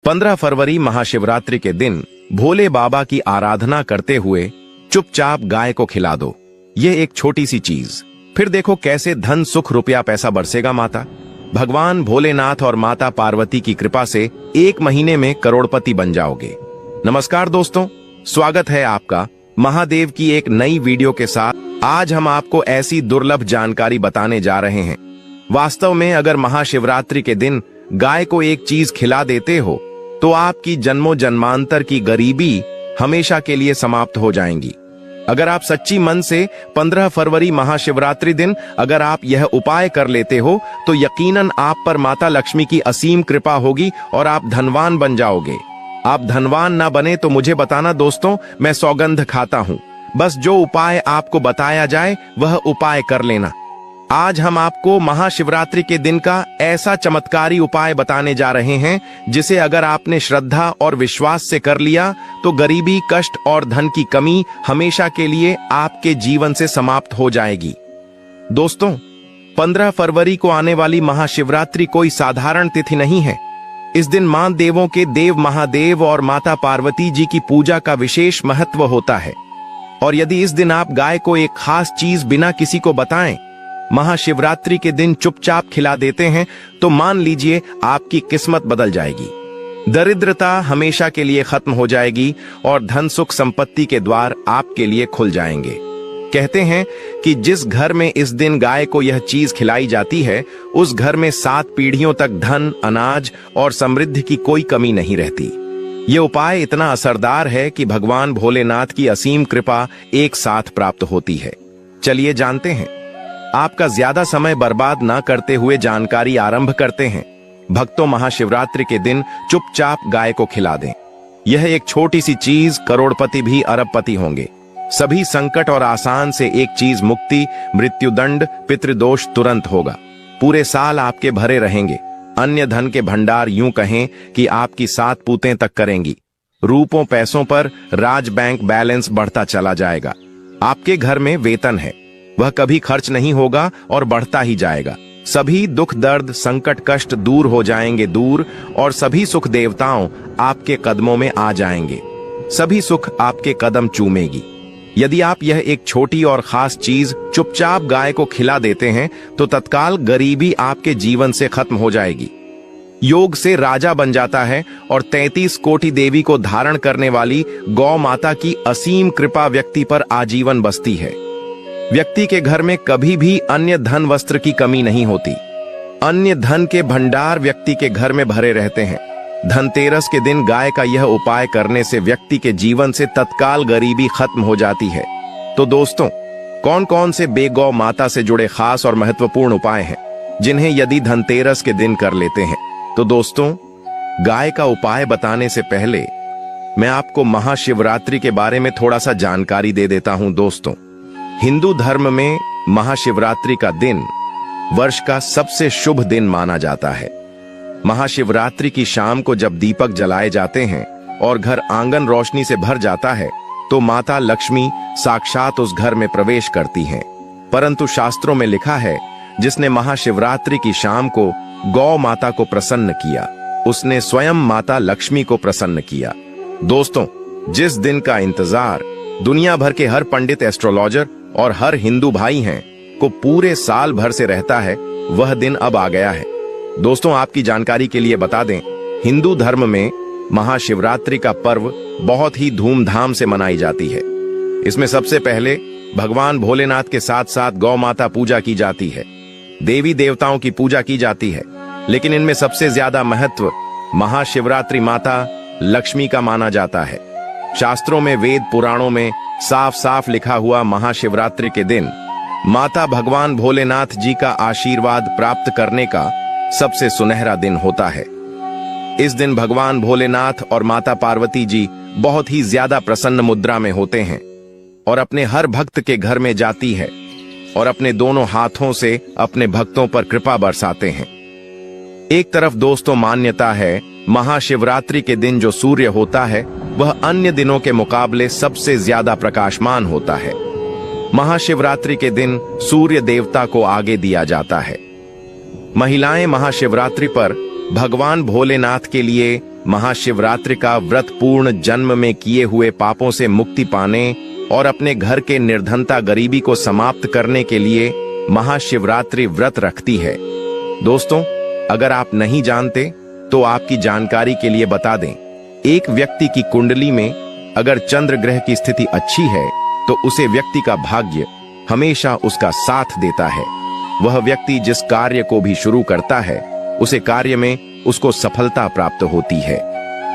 15 फरवरी महाशिवरात्रि के दिन भोले बाबा की आराधना करते हुए चुपचाप गाय को खिला दो। ये एक छोटी सी चीज, फिर देखो कैसे धन सुख रुपया पैसा बरसेगा। माता भगवान भोलेनाथ और माता पार्वती की कृपा से 1 महीने में करोड़पति बन जाओगे। नमस्कार दोस्तों, स्वागत है आपका महादेव की एक नई वीडियो के साथ। आज हम आपको ऐसी दुर्लभ जानकारी बताने जा रहे हैं। वास्तव में अगर महाशिवरात्रि के दिन गाय को एक चीज खिला देते हो तो आपकी जन्मों जन्मांतर की गरीबी हमेशा के लिए समाप्त हो जाएंगी। अगर आप सच्ची मन से 15 फरवरी महाशिवरात्रि दिन अगर आप यह उपाय कर लेते हो तो यकीनन आप पर माता लक्ष्मी की असीम कृपा होगी और आप धनवान बन जाओगे। आप धनवान ना बने तो मुझे बताना दोस्तों, मैं सौगंध खाता हूं। बस जो उपाय आपको बताया जाए वह उपाय कर लेना। आज हम आपको महाशिवरात्रि के दिन का ऐसा चमत्कारी उपाय बताने जा रहे हैं जिसे अगर आपने श्रद्धा और विश्वास से कर लिया तो गरीबी, कष्ट और धन की कमी हमेशा के लिए आपके जीवन से समाप्त हो जाएगी। दोस्तों, 15 फरवरी को आने वाली महाशिवरात्रि कोई साधारण तिथि नहीं है। इस दिन मां देवों के देव महादेव और माता पार्वती जी की पूजा का विशेष महत्व होता है। और यदि इस दिन आप गाय को एक खास चीज बिना किसी को बताएं महाशिवरात्रि के दिन चुपचाप खिला देते हैं तो मान लीजिए आपकी किस्मत बदल जाएगी। दरिद्रता हमेशा के लिए खत्म हो जाएगी और धन सुख संपत्ति के द्वार आपके लिए खुल जाएंगे। कहते हैं कि जिस घर में इस दिन गाय को यह चीज खिलाई जाती है उस घर में 7 पीढ़ियों तक धन, अनाज और समृद्धि की कोई कमी नहीं रहती। ये उपाय इतना असरदार है कि भगवान भोलेनाथ की असीम कृपा एक साथ प्राप्त होती है। चलिए जानते हैं। आपका ज्यादा समय बर्बाद ना करते हुए जानकारी आरंभ करते हैं। भक्तों, महाशिवरात्रि के दिन चुपचाप गाय को खिला दें। यह एक छोटी सी चीज करोड़पति भी अरबपति होंगे। सभी संकट और आसान से एक चीज मुक्ति, मृत्युदंड, पितृदोष तुरंत होगा। पूरे साल आपके भरे रहेंगे। अन्य धन के भंडार यूं कहें कि आपकी 7 पूतें तक करेंगी। रूपों पैसों पर राज बैंक बैलेंस बढ़ता चला जाएगा। आपके घर में वेतन है, वह कभी खर्च नहीं होगा और बढ़ता ही जाएगा। सभी दुख दर्द संकट कष्ट दूर हो जाएंगे दूर, और सभी सुख देवताओं आपके कदमों में आ जाएंगे। सभी सुख आपके कदम चूमेगी। यदि आप यह एक छोटी और खास चीज चुपचाप गाय को खिला देते हैं तो तत्काल गरीबी आपके जीवन से खत्म हो जाएगी। योग से राजा बन जाता है और 33 कोटि देवी को धारण करने वाली गौ माता की असीम कृपा व्यक्ति पर आजीवन बसती है। व्यक्ति के घर में कभी भी अन्य धन वस्त्र की कमी नहीं होती। अन्य धन के भंडार व्यक्ति के घर में भरे रहते हैं। धनतेरस के दिन गाय का यह उपाय करने से व्यक्ति के जीवन से तत्काल गरीबी खत्म हो जाती है। तो दोस्तों, कौन कौन से बेगौ माता से जुड़े खास और महत्वपूर्ण उपाय हैं जिन्हें यदि धनतेरस के दिन कर लेते हैं? तो दोस्तों, गाय का उपाय बताने से पहले मैं आपको महाशिवरात्रि के बारे में थोड़ा सा जानकारी दे देता हूं। दोस्तों, हिंदू धर्म में महाशिवरात्रि का दिन वर्ष का सबसे शुभ दिन माना जाता है। महाशिवरात्रि की शाम को जब दीपक जलाए जाते हैं और घर आंगन रोशनी से भर जाता है तो माता लक्ष्मी साक्षात उस घर में प्रवेश करती हैं। परंतु शास्त्रों में लिखा है, जिसने महाशिवरात्रि की शाम को गौ माता को प्रसन्न किया उसने स्वयं माता लक्ष्मी को प्रसन्न किया। दोस्तों, जिस दिन का इंतजार दुनिया भर के हर पंडित, एस्ट्रोलॉजर और हर हिंदू भाई हैं को पूरे साल भर से रहता है, वह दिन अब आ गया है। दोस्तों, आपकी जानकारी के लिए बता दें, हिंदू धर्म में महाशिवरात्रि का पर्व बहुत ही धूमधाम से मनाई जाती है। इसमें सबसे पहले भगवान भोलेनाथ के साथ साथ गौ माता पूजा की जाती है। देवी देवताओं की पूजा की जाती है, लेकिन इनमें सबसे ज्यादा महत्व महाशिवरात्रि माता लक्ष्मी का माना जाता है। शास्त्रों में, वेद पुराणों में साफ साफ लिखा हुआ महाशिवरात्रि के दिन माता भगवान भोलेनाथ जी का आशीर्वाद प्राप्त करने का सबसे सुनहरा दिन होता है। इस दिन भगवान भोलेनाथ और माता पार्वती जी बहुत ही ज्यादा प्रसन्न मुद्रा में होते हैं और अपने हर भक्त के घर में जाती है और अपने दोनों हाथों से अपने भक्तों पर कृपा बरसाते हैं। एक तरफ दोस्तों मान्यता है, महाशिवरात्रि के दिन जो सूर्य होता है वह अन्य दिनों के मुकाबले सबसे ज्यादा प्रकाशमान होता है। महाशिवरात्रि के दिन सूर्य देवता को आगे दिया जाता है। महिलाएं महाशिवरात्रि पर भगवान भोलेनाथ के लिए महाशिवरात्रि का व्रत पूर्ण जन्म में किए हुए पापों से मुक्ति पाने और अपने घर के निर्धनता गरीबी को समाप्त करने के लिए महाशिवरात्रि व्रत रखती है। दोस्तों, अगर आप नहीं जानते तो आपकी जानकारी के लिए बता दें, एक व्यक्ति की कुंडली में अगर चंद्र ग्रह की स्थिति अच्छी है तो उसे व्यक्ति का भाग्य हमेशा उसका साथ देता है। वह व्यक्ति जिस कार्य को भी शुरू करता है उसे कार्य में उसको सफलता प्राप्त होती है।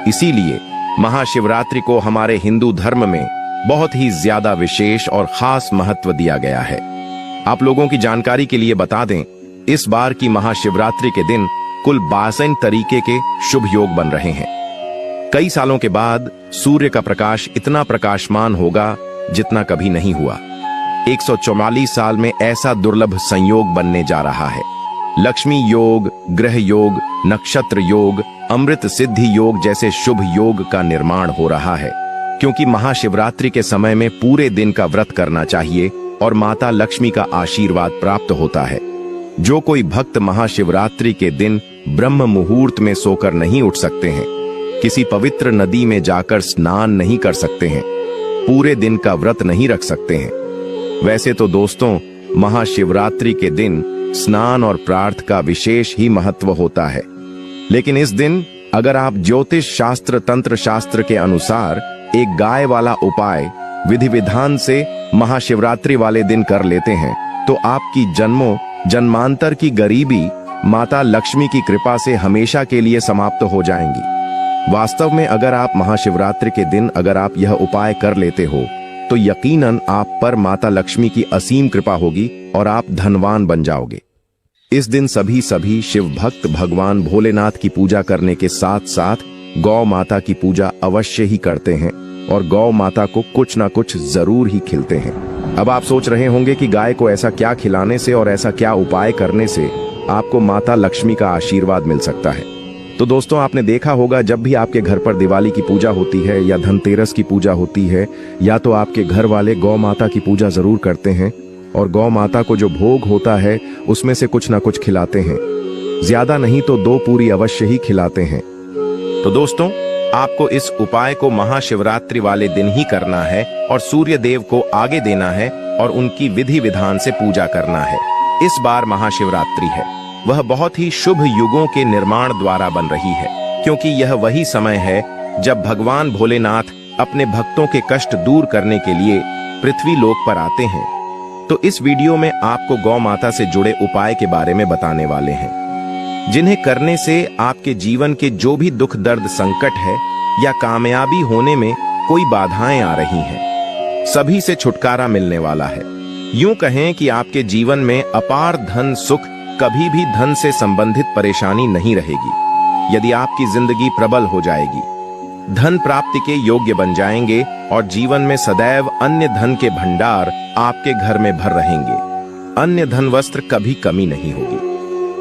इसीलिए महाशिवरात्रि को हमारे हिंदू धर्म में बहुत ही ज्यादा विशेष और खास महत्व दिया गया है। आप लोगों की जानकारी के लिए बता दें, इस बार की महाशिवरात्रि के दिन कुल 62 तरीके के शुभ योग बन रहे हैं। कई सालों के बाद सूर्य का प्रकाश इतना प्रकाशमान होगा जितना कभी नहीं हुआ। 144 साल में ऐसा दुर्लभ संयोग बनने जा रहा है। लक्ष्मी योग, ग्रह योग, नक्षत्र योग, अमृत सिद्धि योग जैसे शुभ योग का निर्माण हो रहा है, क्योंकि महाशिवरात्रि के समय में पूरे दिन का व्रत करना चाहिए और माता लक्ष्मी का आशीर्वाद प्राप्त होता है। जो कोई भक्त महाशिवरात्रि के दिन ब्रह्म मुहूर्त में सोकर नहीं उठ सकते हैं, किसी पवित्र नदी में जाकर स्नान नहीं कर सकते हैं, पूरे दिन का व्रत नहीं रख सकते हैं। वैसे तो दोस्तों, महाशिवरात्रि के दिन स्नान और प्रार्थ का विशेष ही महत्व होता है, लेकिन इस दिन अगर आप ज्योतिष शास्त्र तंत्र शास्त्र के अनुसार एक गाय वाला उपाय विधि विधान से महाशिवरात्रि वाले दिन कर लेते हैं तो आपकी जन्मों जन्मांतर की गरीबी माता लक्ष्मी की कृपा से हमेशा के लिए समाप्त हो जाएंगी। वास्तव में अगर आप महाशिवरात्रि के दिन अगर आप यह उपाय कर लेते हो तो यकीनन आप पर माता लक्ष्मी की असीम कृपा होगी और आप धनवान बन जाओगे। इस दिन सभी शिव भक्त भगवान भोलेनाथ की पूजा करने के साथ साथ गौ माता की पूजा अवश्य ही करते हैं और गौ माता को कुछ ना कुछ जरूर ही खिलाते हैं। अब आप सोच रहे होंगे कि गाय को ऐसा क्या खिलाने से और ऐसा क्या उपाय करने से आपको माता लक्ष्मी का आशीर्वाद मिल सकता है। तो दोस्तों, आपने देखा होगा जब भी आपके घर पर दिवाली की पूजा होती है या धनतेरस की पूजा होती है, या तो आपके घर वाले गौ माता की पूजा जरूर करते हैं और गौ माता को जो भोग होता है उसमें से कुछ ना कुछ खिलाते हैं। ज्यादा नहीं तो 2 पूरी अवश्य ही खिलाते हैं। तो दोस्तों, आपको इस उपाय को महाशिवरात्रि वाले दिन ही करना है और सूर्य देव को आगे देना है और उनकी विधि विधान से पूजा करना है। इस बार महाशिवरात्रि है, वह बहुत ही शुभ युगों के निर्माण द्वारा बन रही है, क्योंकि यह वही समय है जब भगवान भोलेनाथ अपने भक्तों के कष्ट दूर करने के लिए पृथ्वी लोक पर आते हैं। तो इस वीडियो में आपको गौ माता से जुड़े उपाय के बारे में बताने वाले हैं, जिन्हें करने से आपके जीवन के जो भी दुख दर्द संकट है या कामयाबी होने में कोई बाधाएं आ रही हैं, सभी से छुटकारा मिलने वाला है। यूं कहें कि आपके जीवन में अपार धन सुख, कभी भी धन से संबंधित परेशानी नहीं रहेगी। यदि आपकी जिंदगी प्रबल हो जाएगी, धन प्राप्ति के योग्य बन जाएंगे और जीवन में सदैव अन्य धन के भंडार आपके घर में भर रहेंगे। अन्य धन वस्त्र कभी कमी नहीं होगी।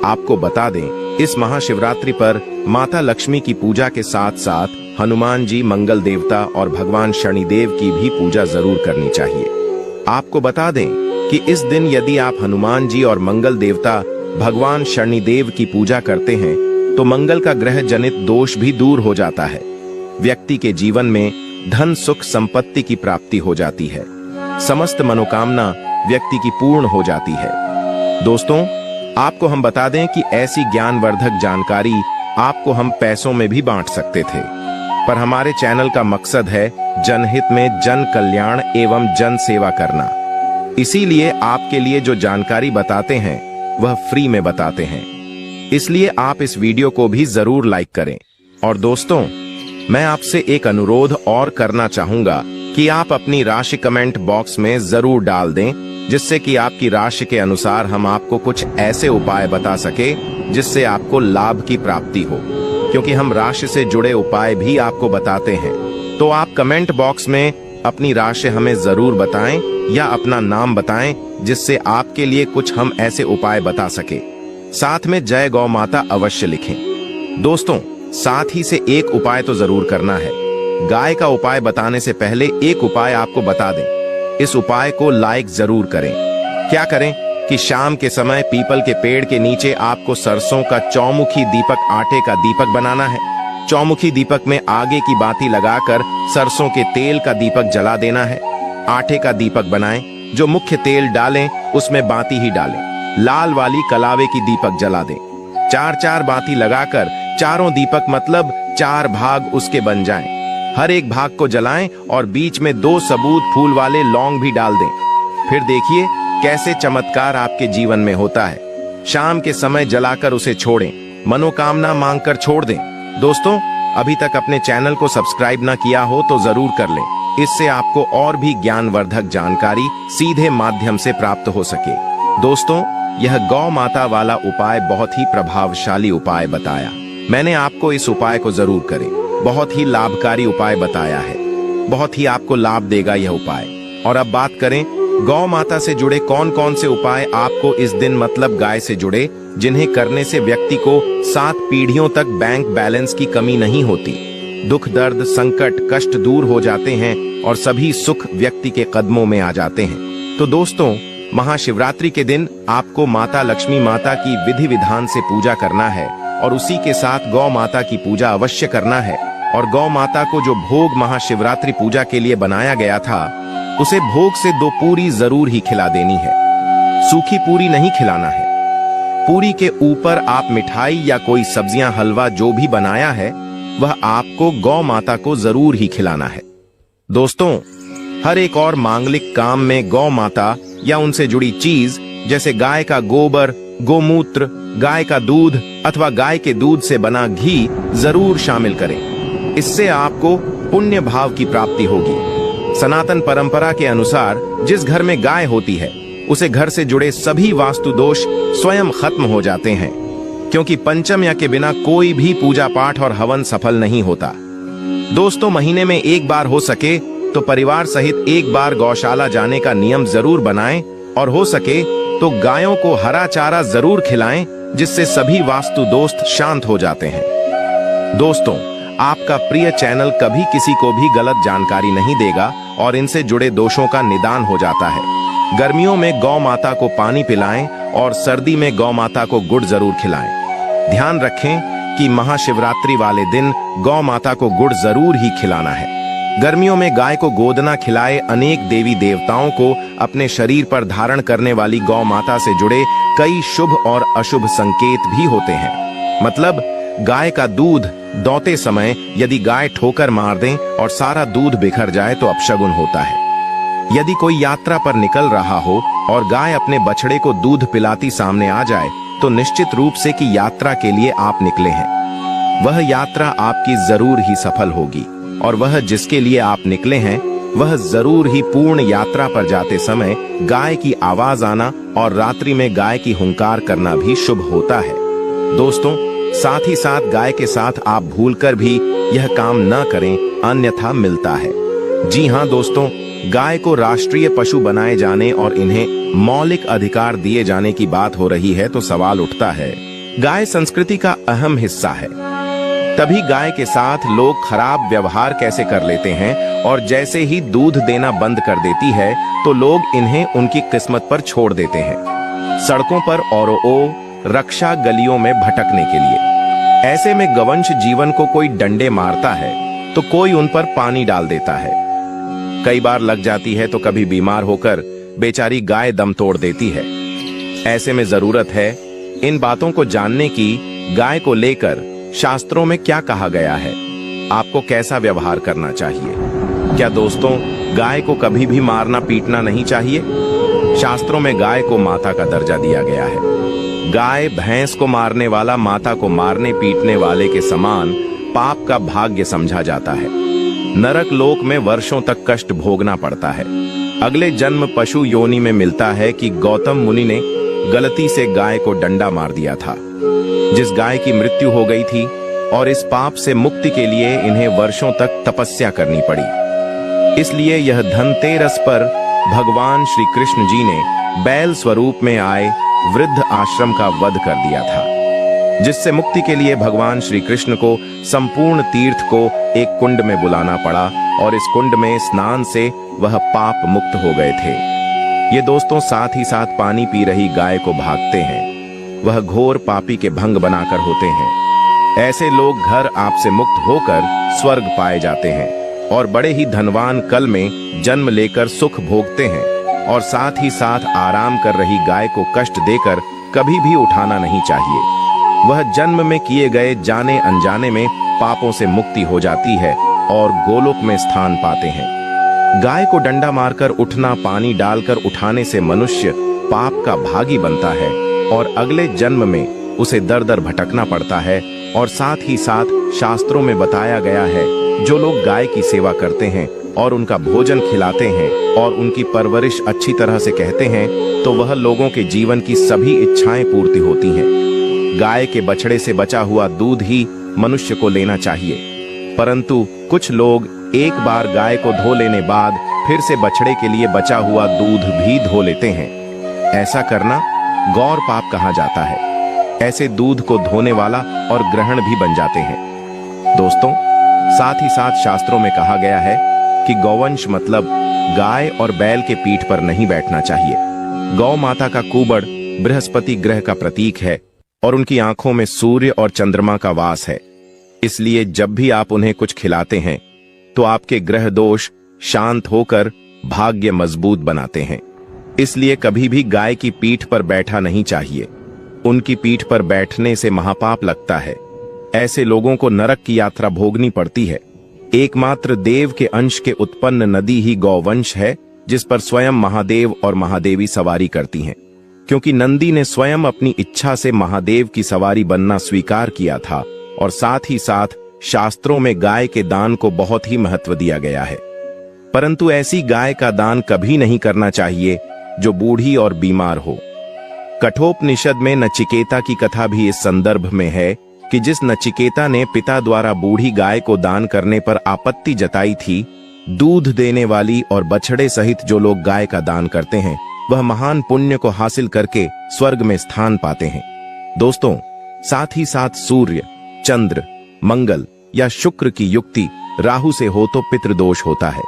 आपको बता दें, इस महाशिवरात्रि पर माता लक्ष्मी की पूजा के साथ साथ हनुमान जी, मंगल देवता और भगवान शनिदेव की भी पूजा जरूर करनी चाहिए। आपको बता दें कि इस दिन यदि आप हनुमान जी और मंगल देवता भगवान शनिदेव की पूजा करते हैं तो मंगल का ग्रह जनित दोष भी दूर हो जाता है। व्यक्ति के जीवन में धन सुख संपत्ति की प्राप्ति हो जाती है। समस्त मनोकामना व्यक्ति की पूर्ण हो जाती है। दोस्तों, आपको हम बता दें कि ऐसी ज्ञानवर्धक जानकारी आपको हम पैसों में भी बांट सकते थे, पर हमारे चैनल का मकसद है जनहित में जन कल्याण एवं जन सेवा करना। इसीलिए आपके लिए जो जानकारी बताते हैं वह फ्री में बताते हैं। इसलिए आप इस वीडियो को भी जरूर लाइक करें। और दोस्तों, मैं आपसे एक अनुरोध और करना चाहूंगा कि आप अपनी राशि कमेंट बॉक्स में जरूर डाल दें, जिससे कि आपकी राशि के अनुसार हम आपको कुछ ऐसे उपाय बता सके जिससे आपको लाभ की प्राप्ति हो, क्योंकि हम राशि से जुड़े उपाय भी आपको बताते हैं। तो आप कमेंट बॉक्स में अपनी राशि हमें जरूर बताएं या अपना नाम बताएं, जिससे आपके लिए कुछ हम ऐसे उपाय बता सके। साथ में जय गौ माता अवश्य लिखें। दोस्तों, साथ ही से एक उपाय तो जरूर करना है। गाय का उपाय बताने से पहले एक उपाय आपको बता दें। इस उपाय को लाइक जरूर करें। क्या करें कि शाम के समय पीपल के पेड़ के नीचे आपको सरसों का चौमुखी दीपक, आटे का दीपक बनाना है। चौमुखी दीपक में आगे की बाती लगाकर सरसों के तेल का दीपक जला देना है। आटे का दीपक बनाएं, जो मुख्य तेल डालें उसमें बाती ही डालें। लाल वाली कलावे की दीपक जला दें। 4-4 बाती लगाकर चारों दीपक मतलब 4 भाग उसके बन जाएं। हर एक भाग को जलाएं और बीच में 2 सबूत फूल वाले लौंग भी डाल दें। फिर देखिए कैसे चमत्कार आपके जीवन में होता है। शाम के समय जलाकर उसे छोड़ें, मनोकामना मांगकर छोड़ दें। दोस्तों, अभी तक अपने चैनल को सब्सक्राइब ना किया हो तो जरूर कर लें, इससे आपको और भी ज्ञानवर्धक जानकारी सीधे माध्यम से प्राप्त हो सके। दोस्तों, यह गौ माता वाला उपाय बहुत ही प्रभावशाली उपाय बताया। मैंने आपको इस उपाय को जरूर करें, बहुत ही लाभकारी उपाय बताया है, बहुत ही आपको लाभ देगा यह उपाय। और अब बात करें गौ माता से जुड़े कौन कौन से उपाय आपको इस दिन मतलब गाय से जुड़े, जिन्हें करने से व्यक्ति को 7 पीढ़ियों तक बैंक बैलेंस की कमी नहीं होती, दुख दर्द संकट कष्ट दूर हो जाते हैं और सभी सुख व्यक्ति के कदमों में आ जाते हैं। तो दोस्तों, महाशिवरात्रि के दिन आपको माता लक्ष्मी माता की विधि विधान से पूजा करना है और उसी के साथ गौ माता की पूजा अवश्य करना है। और गौ माता को जो भोग महाशिवरात्रि पूजा के लिए बनाया गया था, उसे भोग से 2 पूरी जरूर ही खिला देनी है। सूखी पूरी नहीं खिलाना है। पूरी के ऊपर आप मिठाई या कोई सब्जियां हलवा जो भी बनाया है वह आपको गौ माता को जरूर ही खिलाना है। दोस्तों, हर एक और मांगलिक काम में गौ माता या उनसे जुड़ी चीज जैसे गाय का गोबर, गोमूत्र, गाय का दूध अथवा गाय के दूध से बना घी जरूर शामिल करें। इससे आपको पुण्य भाव की प्राप्ति होगी। सनातन परंपरा के अनुसार जिस घर में गाय होती है उसे घर से जुड़े सभी वास्तु दोष स्वयं खत्म हो जाते हैं, क्योंकि पंचम्या के बिना कोई भी पूजा पाठ और हवन सफल नहीं होता। दोस्तों, महीने में 1 बार हो सके तो परिवार सहित 1 बार गौशाला जाने का नियम जरूर बनाएं और हो सके तो गायों को हरा चारा जरूर खिलाएं, जिससे सभी वास्तु दोष शांत हो जाते हैं। दोस्तों, आपका प्रिय चैनल कभी किसी को भी गलत जानकारी नहीं देगा और इनसे जुड़े दोषों का निदान हो जाता है। गर्मियों में गौ माता को पानी पिलाएं और सर्दी में गौ माता को गुड़ जरूर खिलाएं। ध्यान रखें कि महाशिवरात्रि वाले दिन गौ माता को गुड़ जरूर ही खिलाना है। गर्मियों में गाय को गोदना खिलाए। अनेक देवी देवताओं को अपने शरीर पर धारण करने वाली गौ माता से जुड़े कई शुभ और अशुभ संकेत भी होते हैं। मतलब गाय का दूध दौते समय यदि गाय ठोकर मार दें और सारा दूध बिखर जाए तो अपशगुन होता है। यदि कोई यात्रा पर निकल रहा हो और गाय अपने बछड़े को दूध पिलाती सामने आ जाए तो निश्चित रूप से कि यात्रा के लिए आप निकले हैं। वह यात्रा आपकी जरूर ही सफल होगी और वह जिसके लिए आप निकले हैं वह जरूर ही पूर्ण यात्रा पर जाते समय गाय की आवाज आना और रात्रि में गाय की हुंकार करना भी शुभ होता है। दोस्तों, साथ ही साथ गाय के साथ आप भूलकर भी यह काम न करें, अन्यथा मिलता है। जी हाँ दोस्तों, गाय को राष्ट्रीय पशु बनाए जाने और इन्हें मौलिक अधिकार दिए जाने की बात हो रही है तो सवाल उठता है, गाय संस्कृति का अहम हिस्सा है, तभी गाय के साथ लोग खराब व्यवहार कैसे कर लेते हैं और जैसे ही दूध देना बंद कर देती है तो लोग इन्हें उनकी किस्मत पर छोड़ देते हैं, सड़कों पर और रक्षा गलियों में भटकने के लिए। ऐसे में गवंश जीवन को कोई डंडे मारता है तो कोई उन पर पानी डाल देता है। कई बार लग जाती है तो कभी बीमार होकर बेचारी गाय दम तोड़ देती है। ऐसे में जरूरत है इन बातों को जानने की। गाय को लेकर शास्त्रों में क्या कहा गया है, आपको कैसा व्यवहार करना चाहिए। क्या दोस्तों, गाय को कभी भी मारना पीटना नहीं चाहिए। शास्त्रों में गाय को माता का दर्जा दिया गया है। गाय भैंस को मारने वाला माता को मारने पीटने वाले के समान पाप का भाग्य समझा जाता है। नरक लोक में वर्षों तक कष्ट भोगना पड़ता है। अगले जन्म पशु योनि में मिलता है कि गौतम मुनि ने गलती से गाय को डंडा मार दिया था, जिस गाय की मृत्यु हो गई थी, और इस पाप से मुक्ति के लिए इन्हें वर्षों तक तपस्या करनी पड़ी। इसलिए यह धनतेरस पर भगवान श्री कृष्ण जी ने बैल स्वरूप में आए वृद्ध आश्रम का वध कर दिया था, जिससे मुक्ति के लिए भगवान श्री कृष्ण को संपूर्ण तीर्थ को एक कुंड में बुलाना पड़ा और इस कुंड में स्नान से वह पाप मुक्त हो गए थे। ये दोस्तों साथ ही साथ पानी पी रही गाय को भागते हैं, वह घोर पापी के भंग बनाकर होते हैं। ऐसे लोग घर आपसे मुक्त होकर स्वर्ग पाए जाते हैं और बड़े ही धनवान कल में जन्म लेकर सुख भोगते हैं। और साथ ही साथ आराम कर रही गाय को कष्ट देकर कभी भी उठाना नहीं चाहिए। वह जन्म में किए गए जाने अनजाने में पापों से मुक्ति हो जाती है और गोलोक में स्थान पाते हैं। गाय को डंडा मारकर उठना, पानी डालकर उठाने से मनुष्य पाप का भागी बनता है और अगले जन्म में उसे दर दर भटकना पड़ता है। और साथ ही साथ शास्त्रों में बताया गया है, जो लोग गाय की सेवा करते हैं और उनका भोजन खिलाते हैं और उनकी परवरिश अच्छी तरह से कहते हैं, तो वह लोगों के जीवन की सभी इच्छाएं पूर्ति होती हैं। गाय के बछड़े से बचा हुआ दूध ही मनुष्य को लेना चाहिए, परंतु कुछ लोग एक बार गाय को धो लेने बाद फिर से बछड़े के लिए बचा हुआ दूध भी धो लेते हैं। ऐसा करना गौर पाप कहा जाता है। ऐसे दूध को धोने वाला और ग्रहण भी बन जाते हैं। दोस्तों, साथ ही साथ शास्त्रों में कहा गया है कि गौवंश मतलब गाय और बैल के पीठ पर नहीं बैठना चाहिए। गौ माता का कुबड़ बृहस्पति ग्रह का प्रतीक है और उनकी आंखों में सूर्य और चंद्रमा का वास है। इसलिए जब भी आप उन्हें कुछ खिलाते हैं तो आपके ग्रह दोष शांत होकर भाग्य मजबूत बनाते हैं। इसलिए कभी भी गाय की पीठ पर बैठा नहीं चाहिए। उनकी पीठ पर बैठने से महापाप लगता है। ऐसे लोगों को नरक की यात्रा भोगनी पड़ती है। एकमात्र देव के अंश के उत्पन्न नदी ही गौवंश है, जिस पर स्वयं महादेव और महादेवी सवारी करती हैं। क्योंकि नंदी ने स्वयं अपनी इच्छा से महादेव की सवारी बनना स्वीकार किया था। और साथ ही साथ शास्त्रों में गाय के दान को बहुत ही महत्व दिया गया है। परंतु ऐसी गाय का दान कभी नहीं करना चाहिए जो बूढ़ी और बीमार हो। कठोपनिषद में नचिकेता की कथा भी इस संदर्भ में है कि जिस नचिकेता ने पिता द्वारा बूढ़ी गाय को दान करने पर आपत्ति जताई थी, दूध देने वाली और बछड़े सहित जो लोग गाय का दान करते हैं, वह महान पुण्य को हासिल करके स्वर्ग में स्थान पाते हैं। दोस्तों, साथ ही साथ सूर्य, चंद्र, मंगल या शुक्र की युक्ति राहु से हो तो पितृदोष होता है।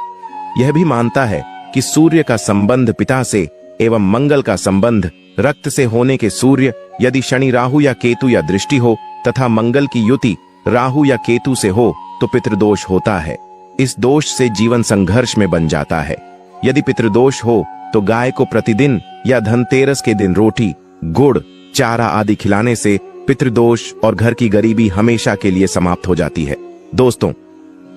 यह भी मानता है कि सूर्य का संबंध पिता से एवं मंगल का संबंध रक्त से होने के सूर्य, यदि शनि, राहु या केतु या दृष्टि हो तथा मंगल की युति राहु या केतु से हो तो पितृदोष होता है। इस दोष से जीवन संघर्ष में बन जाता है। यदि पितृदोष हो तो गाय को प्रतिदिन या धनतेरस के दिन रोटी, गुड़, चारा आदि खिलाने से पितृदोष और घर की गरीबी हमेशा के लिए समाप्त हो जाती है। दोस्तों,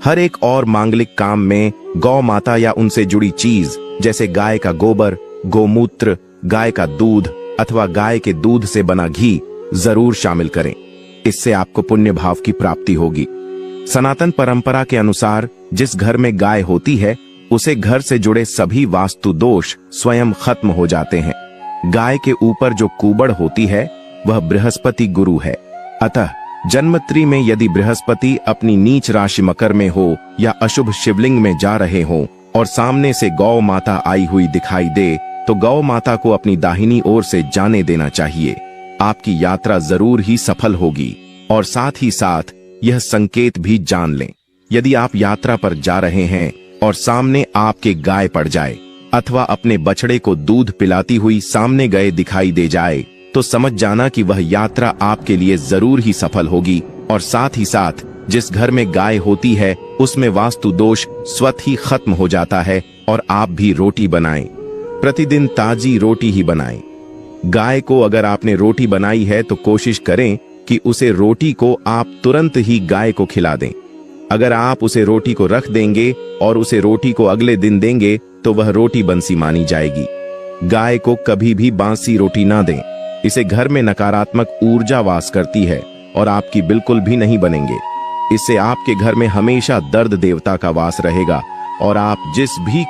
हर एक और मांगलिक काम में गौ माता या उनसे जुड़ी चीज जैसे गाय का गोबर, गोमूत्र, गाय का दूध अथवा गाय के दूध से बना घी जरूर शामिल करें। इससे आपको पुण्य भाव की प्राप्ति होगी। सनातन परंपरा के अनुसार जिस घर में गाय होती है, उसे घर से जुड़े सभी वास्तु दोष स्वयं खत्म हो जाते हैं। गाय के ऊपर जो कुबड़ होती है वह बृहस्पति गुरु है। अतः जन्मत्री में यदि बृहस्पति अपनी नीच राशि मकर में हो या अशुभ शिवलिंग में जा रहे हो और सामने से गौ माता आई हुई दिखाई दे, तो गौ माता को अपनी दाहिनी ओर से जाने देना चाहिए। आपकी यात्रा जरूर ही सफल होगी। और साथ ही साथ यह संकेत भी जान लें, यदि आप यात्रा पर जा रहे हैं और सामने आपके गाय पड़ जाए अथवा अपने बछड़े को दूध पिलाती हुई सामने गए दिखाई दे जाए, तो समझ जाना कि वह यात्रा आपके लिए जरूर ही सफल होगी। और साथ ही साथ जिस घर में गाय होती है उसमें वास्तु दोष स्वतः ही खत्म हो जाता है। और आप भी रोटी बनाएं, प्रतिदिन ताजी रोटी ही बनाएं। गाय को अगर आपने रोटी बनाई है तो कोशिश करें कि उसे रोटी को आप तुरंत ही गाय को खिला दें। अगर आप उसे रोटी को रख देंगे और उसे रोटी को अगले दिन देंगे तो वह रोटी बंसी मानी जाएगी। गाय को कभी भी बासी रोटी ना दें। इसे घर में नकारात्मक ऊर्जा वास करती है और आपकी बिल्कुल भी नहीं बनेंगे। इससे आपके घर में हमेशा दर्द देवता का वास रहेगा और आप जिस भी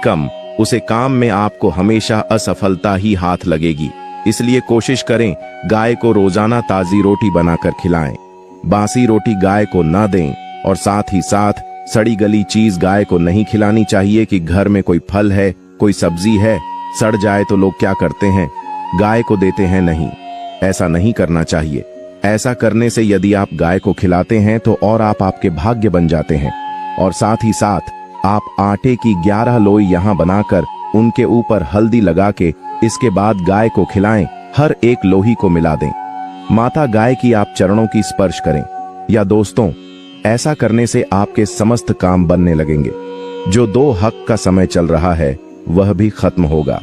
उसे काम में आपको हमेशा असफलता ही हाथ लगेगी। इसलिए कोशिश करें गाय को रोजाना ताजी रोटी बनाकर खिलाएं। बासी रोटी गाय को ना दें। और साथ ही साथ सड़ी गली चीज गाय को नहीं खिलानी चाहिए कि घर में कोई फल है, कोई सब्जी है, सड़ जाए तो लोग क्या करते हैं, गाय को देते हैं। नहीं, ऐसा नहीं करना चाहिए। ऐसा करने से यदि आप गाय को खिलाते हैं तो और आप आपके भाग्य बन जाते हैं। और साथ ही साथ आप आटे की 11 लोई यहाँ बनाकर उनके ऊपर हल्दी लगा के इसके बाद गाय को खिलाएं। हर एक लोही को मिला दें। माता गाय की आप चरणों की स्पर्श करें। या दोस्तों, ऐसा करने से आपके समस्त काम बनने लगेंगे। जो 2 हक का समय चल रहा है वह भी खत्म होगा।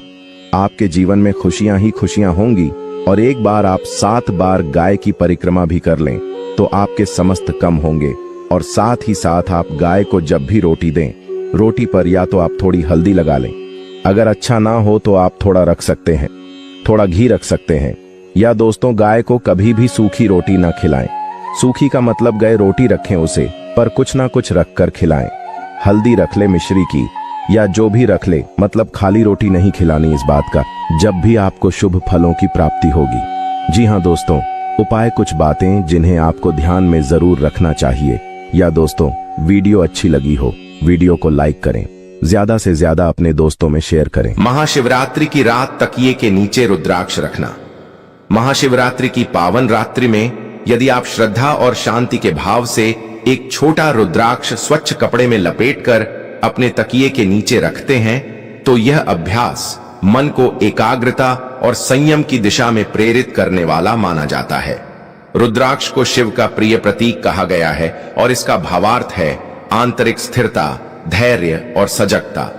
आपके जीवन में खुशियां ही खुशियां होंगी। और एक बार आप 7 बार गाय की परिक्रमा भी कर लें तो आपके समस्त कम होंगे। और साथ ही साथ आप गाय को जब भी रोटी दें, रोटी पर या तो आप थोड़ी हल्दी लगा लें, अगर अच्छा ना हो तो आप थोड़ा रख सकते हैं, थोड़ा घी रख सकते हैं। या दोस्तों, गाय को कभी भी सूखी रोटी ना खिलाएं। सूखी का मतलब गए रोटी रखें उसे, पर कुछ ना कुछ रख कर खिलाएं। हल्दी रख ले मिश्री की, या जो भी रख ले, मतलब खाली रोटी नहीं खिलानी। इस बात का जब भी आपको शुभ फलों की प्राप्ति होगी। जी हाँ दोस्तों, उपाय कुछ बातें जिन्हें आपको ध्यान में जरूर रखना चाहिए। या दोस्तों, वीडियो अच्छी लगी हो, वीडियो को लाइक करें, ज्यादा से ज्यादा अपने दोस्तों में शेयर करें। महाशिवरात्रि की रात तकिए के नीचे रुद्राक्ष रखना। महाशिवरात्रि की पावन रात्रि में यदि आप श्रद्धा और शांति के भाव से एक छोटा रुद्राक्ष स्वच्छ कपड़े में लपेटकर अपने तकिए के नीचे रखते हैं तो यह अभ्यास मन को एकाग्रता और संयम की दिशा में प्रेरित करने वाला माना जाता है। रुद्राक्ष को शिव का प्रिय प्रतीक कहा गया है और इसका भावार्थ है आंतरिक स्थिरता, धैर्य और सजगता।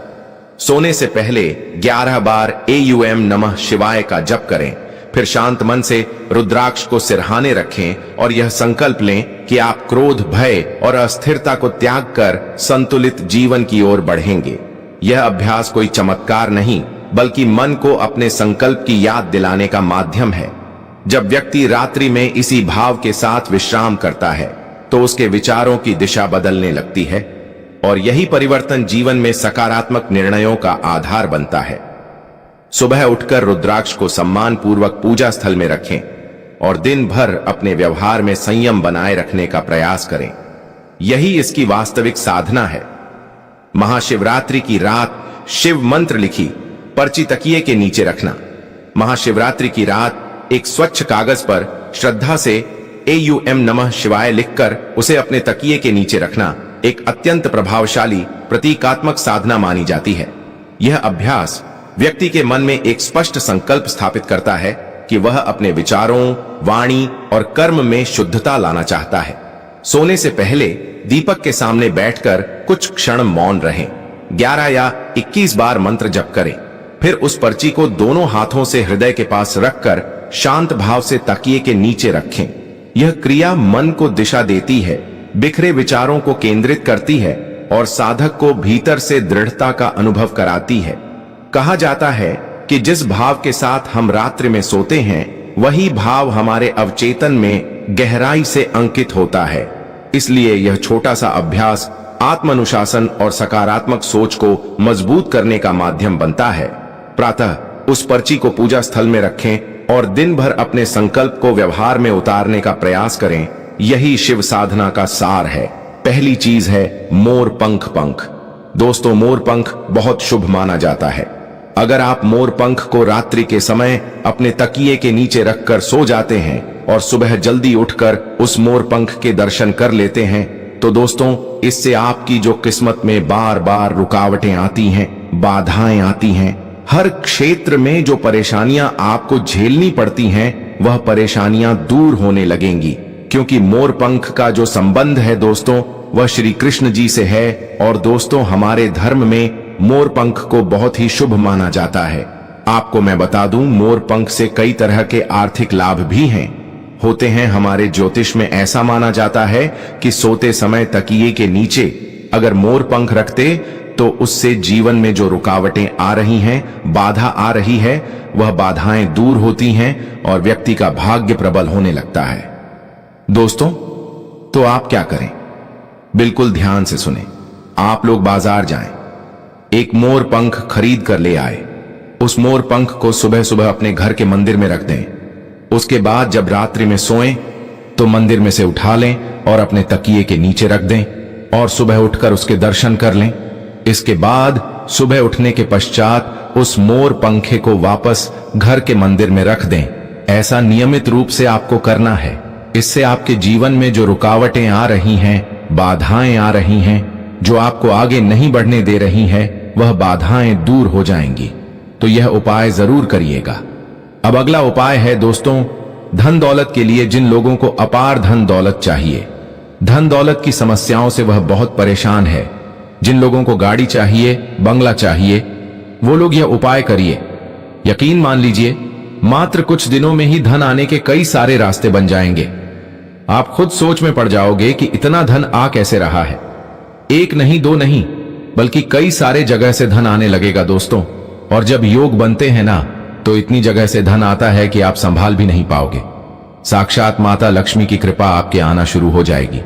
सोने से पहले 11 बार AUM नमः शिवाय का जप करें, फिर शांत मन से रुद्राक्ष को सिरहाने रखें और यह संकल्प लें कि आप क्रोध, भय और अस्थिरता को त्याग कर संतुलित जीवन की ओर बढ़ेंगे। यह अभ्यास कोई चमत्कार नहीं, बल्कि मन को अपने संकल्प की याद दिलाने का माध्यम है। जब व्यक्ति रात्रि में इसी भाव के साथ विश्राम करता है तो उसके विचारों की दिशा बदलने लगती है और यही परिवर्तन जीवन में सकारात्मक निर्णयों का आधार बनता है। सुबह उठकर रुद्राक्ष को सम्मान पूर्वक पूजा स्थल में रखें और दिन भर अपने व्यवहार में संयम बनाए रखने का प्रयास करें। यही इसकी वास्तविक साधना है। महाशिवरात्रि की रात शिव मंत्र लिखी पर्ची तकिए के नीचे रखना। महाशिवरात्रि की रात एक स्वच्छ कागज पर श्रद्धा से AUM नमः शिवाय लिखकर उसे अपने तकिए के नीचे रखना एक अत्यंत प्रभावशाली प्रतीकात्मक साधना मानी जाती है। यह अभ्यास व्यक्ति के मन में एक स्पष्ट संकल्प स्थापित करता है कि वह अपने विचारों, वाणी और कर्म में शुद्धता लाना चाहता है। सोने से पहले दीपक के सामने बैठकर कुछ क्षण मौन रहें। 11 या 21 बार मंत्र जप करें, फिर उस पर्ची को दोनों हाथों से हृदय के पास रखकर शांत भाव से तकिए के नीचे रखें। यह क्रिया मन को दिशा देती है, बिखरे विचारों को केंद्रित करती है और साधक को भीतर से दृढ़ता का अनुभव कराती है। कहा जाता है कि जिस भाव के साथ हम रात्रि में सोते हैं वही भाव हमारे अवचेतन में गहराई से अंकित होता है। इसलिए यह छोटा सा अभ्यास आत्मानुशासन और सकारात्मक सोच को मजबूत करने का माध्यम बनता है। प्रातः उस पर्ची को पूजा स्थल में रखें और दिन भर अपने संकल्प को व्यवहार में उतारने का प्रयास करें। यही शिव साधना का सार है। पहली चीज है मोर पंख। दोस्तों, मोर पंख बहुत शुभ माना जाता है। अगर आप मोर पंख को रात्रि के समय अपने तकिए के नीचे रखकर सो जाते हैं और सुबह जल्दी उठकर उस मोर पंख के दर्शन कर लेते हैं तो दोस्तों, इससे आपकी जो किस्मत में बार बार रुकावटें आती हैं, बाधाएं आती हैं, हर क्षेत्र में जो परेशानियां आपको झेलनी पड़ती हैं, वह परेशानियां दूर होने लगेंगी। क्योंकि मोर पंख का जो संबंध है दोस्तों, वह श्री कृष्ण जी से है और दोस्तों, हमारे धर्म में मोर पंख को बहुत ही शुभ माना जाता है। आपको मैं बता दूं, मोर पंख से कई तरह के आर्थिक लाभ भी होते हैं। हमारे ज्योतिष में ऐसा माना जाता है कि सोते समय तकिए के नीचे अगर मोर पंख रखते तो उससे जीवन में जो रुकावटें आ रही हैं, बाधा आ रही है, वह बाधाएं दूर होती हैं और व्यक्ति का भाग्य प्रबल होने लगता है। दोस्तों, तो आप क्या करें? बिल्कुल ध्यान से सुने। आप लोग बाजार जाएं, एक मोर पंख खरीद कर ले आए। उस मोर पंख को सुबह सुबह अपने घर के मंदिर में रख दें। उसके बाद जब रात्रि में सोएं तो मंदिर में से उठा लें और अपने तकिए के नीचे रख दें और सुबह उठकर उसके दर्शन कर लें। इसके बाद सुबह उठने के पश्चात उस मोर पंखे को वापस घर के मंदिर में रख दें। ऐसा नियमित रूप से आपको करना है। इससे आपके जीवन में जो रुकावटें आ रही हैं, बाधाएं आ रही हैं, जो आपको आगे नहीं बढ़ने दे रही हैं, वह बाधाएं दूर हो जाएंगी। तो यह उपाय जरूर करिएगा। अब अगला उपाय है दोस्तों, धन दौलत के लिए जिन लोगों को अपार धन दौलत चाहिए, धन दौलत की समस्याओं से वह बहुत परेशान है। जिन लोगों को गाड़ी चाहिए, बंगला चाहिए, वो लोग यह उपाय करिए। यकीन मान लीजिए, मात्र कुछ दिनों में ही धन आने के कई सारे रास्ते बन जाएंगे। आप खुद सोच में पड़ जाओगे कि इतना धन आ कैसे रहा है। एक नहीं, दो नहीं, बल्कि कई सारे जगह से धन आने लगेगा दोस्तों। और जब योग बनते हैं ना, तो इतनी जगह से धन आता है कि आप संभाल भी नहीं पाओगे। साक्षात माता लक्ष्मी की कृपा आपके आना शुरू हो जाएगी।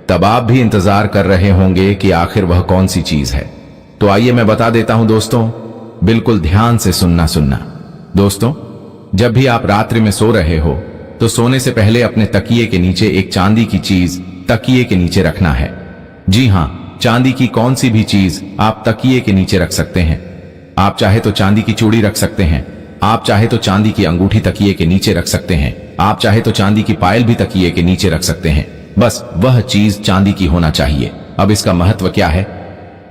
तब आप भी इंतजार कर रहे होंगे कि आखिर वह कौन सी चीज है। तो आइए मैं बता देता हूं दोस्तों, बिल्कुल ध्यान से सुनना। दोस्तों, जब भी आप रात्रि में सो रहे हो, तो सोने से पहले अपने तकिए के नीचे एक चांदी की चीज तकिए के नीचे रखना है। जी हां, चांदी की कौन सी भी चीज आप तकिए के नीचे रख सकते हैं। आप चाहे तो चांदी की चूड़ी रख सकते हैं, आप चाहे तो चांदी की अंगूठी तकिए के नीचे रख सकते हैं, आप चाहे तो चांदी की पायल भी तकिए के नीचे रख सकते हैं। बस वह चीज चांदी की होना चाहिए। अब इसका महत्व क्या है?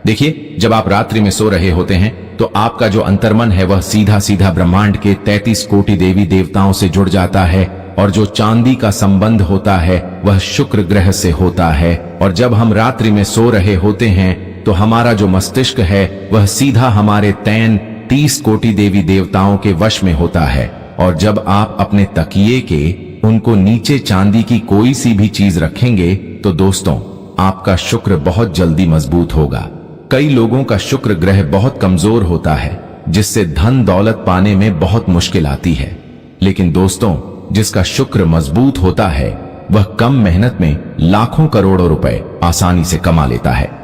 देखिए, जब आप रात्रि में सो रहे होते हैं, तो आपका जो अंतर्मन है वह सीधा सीधा ब्रह्मांड के 33 कोटि देवी देवताओं से जुड़ जाता है। और जो चांदी का संबंध होता है वह शुक्र ग्रह से होता है। और जब हम रात्रि में सो रहे होते हैं, तो हमारा जो मस्तिष्क है वह सीधा हमारे 33 कोटि देवी देवताओं के वश में होता है। और जब आप अपने तकिए के उनको नीचे चांदी की कोई सी भी चीज रखेंगे, तो दोस्तों, आपका शुक्र बहुत जल्दी मजबूत होगा। कई लोगों का शुक्र ग्रह बहुत कमजोर होता है, जिससे धन दौलत पाने में बहुत मुश्किल आती है। लेकिन दोस्तों, जिसका शुक्र मजबूत होता है, वह कम मेहनत में लाखों करोड़ों रुपए आसानी से कमा लेता है।